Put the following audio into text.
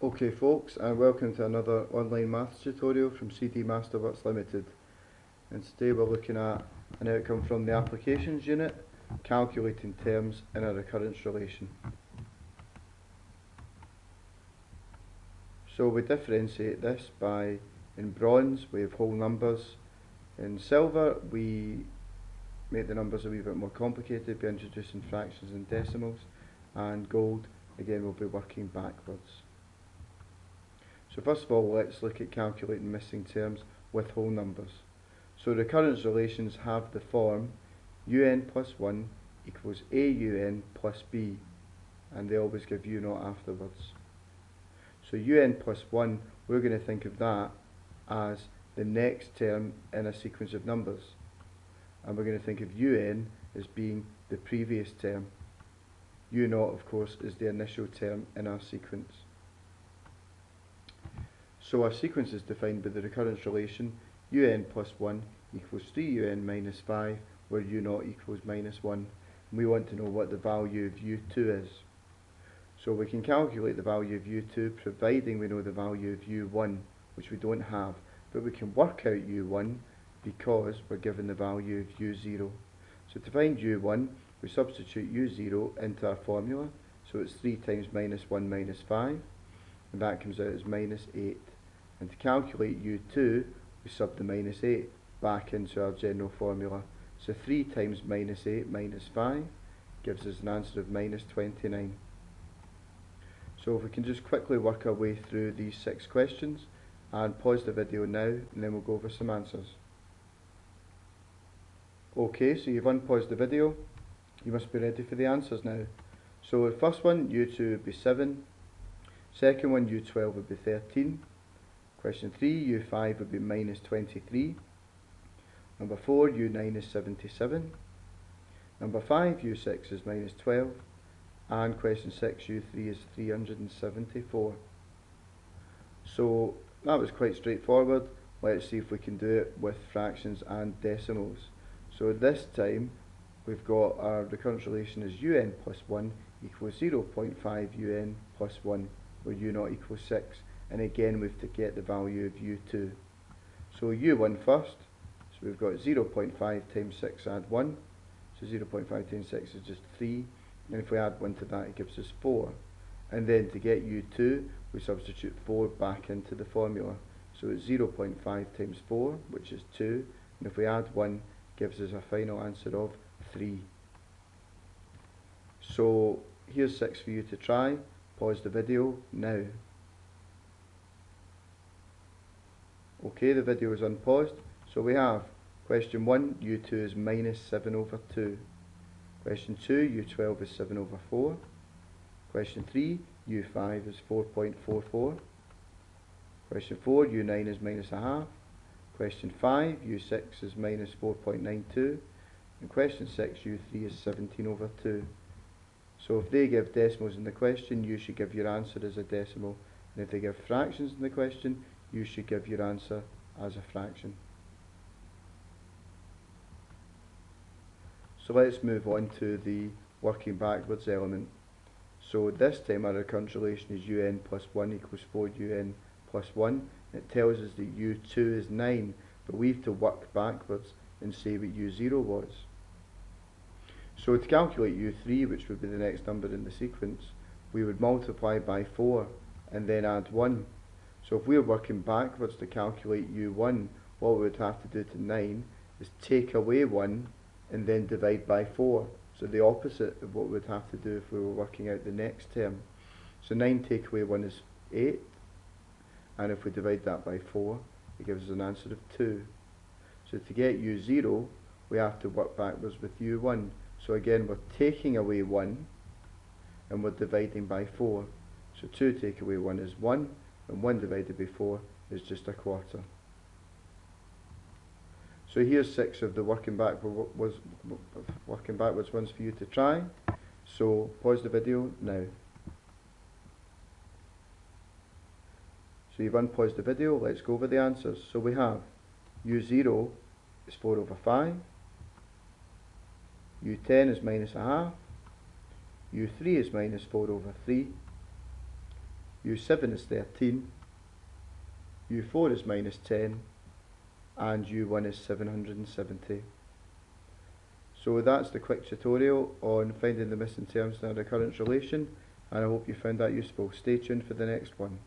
Okay folks, and welcome to another online maths tutorial from CD Masterworks Limited. And today we're looking at an outcome from the applications unit, calculating terms in a recurrence relation. So we differentiate this by, in bronze we have whole numbers, in silver we make the numbers a wee bit more complicated by introducing fractions and decimals, and gold, again, we'll be working backwards. So first of all, let's look at calculating missing terms with whole numbers. So recurrence relations have the form un plus 1 equals aun plus b, and they always give u0 afterwards. So un plus 1, we're going to think of that as the next term in a sequence of numbers, and we're going to think of un as being the previous term. u0, of course, is the initial term in our sequence. So our sequence is defined by the recurrence relation un plus 1 equals 3un minus 5, where u0 equals minus 1. And we want to know what the value of u2 is. So we can calculate the value of u2 providing we know the value of u1, which we don't have, but we can work out u1 because we're given the value of u0. So to find u1, we substitute u0 into our formula, so it's 3 times minus 1 minus 5, and that comes out as minus 8. And to calculate u2, we sub the minus 8 back into our general formula. So 3 times minus 8 minus 5 gives us an answer of minus 29. So if we can just quickly work our way through these 6 questions, and pause the video now, and then we'll go over some answers. Okay, so you've unpaused the video, you must be ready for the answers now. So the first one, u2 would be 7, second one, u12 would be 13, question 3, u5 would be minus 23, number 4, u9 is 77, number 5, u6 is minus 12, and question 6, u3 is 374. So that was quite straightforward. Let's see if we can do it with fractions and decimals. So this time we've got our recurrence relation as un plus 1 equals 0.5 un plus 1, where u0 equals 6, and again we have to get the value of u2. So u1 first, so we've got 0.5 times 6 add 1, so 0.5 times 6 is just 3, and if we add 1 to that it gives us 4. And then to get u2, we substitute 4 back into the formula, so it's 0.5 times 4, which is 2, and if we add 1, gives us a final answer of 3. So here's 6 for you to try. Pause the video now. Okay, the video is unpaused. So we have question 1, u2 is minus 7 over 2. Question 2, u12 is 7 over 4. Question 3, u5 is 4.44. Question 4, u9 is minus a half. Question 5, u6 is minus 4.92. And question 6, u3 is 17 over 2. So if they give decimals in the question, you should give your answer as a decimal. And if they give fractions in the question, you should give your answer as a fraction. So let's move on to the working backwards element. So this time our recurrence relation is un plus 1 equals 4un plus 1. It tells us that u2 is 9, but we have to work backwards and say what u0 was. So to calculate u3, which would be the next number in the sequence, we would multiply by 4 and then add 1. So if we're working backwards to calculate u1, what we would have to do to 9 is take away 1 and then divide by 4. So the opposite of what we'd have to do if we were working out the next term. So 9 take away 1 is 8, and if we divide that by 4, it gives us an answer of 2. So to get u0, we have to work backwards with u1. So again, we're taking away 1 and we're dividing by 4. So 2 take away 1 is 1, and 1 divided by 4 is just a quarter. So here's 6 of the working backwards ones for you to try. So pause the video now. So you've unpaused the video, let's go over the answers. So we have u0 is 4 over 5, u10 is minus a half, u3 is minus 4 over 3, U7 is 13, U4 is minus 10, and U1 is 770. So that's the quick tutorial on finding the missing terms in a recurrence relation, and I hope you found that useful. Stay tuned for the next one.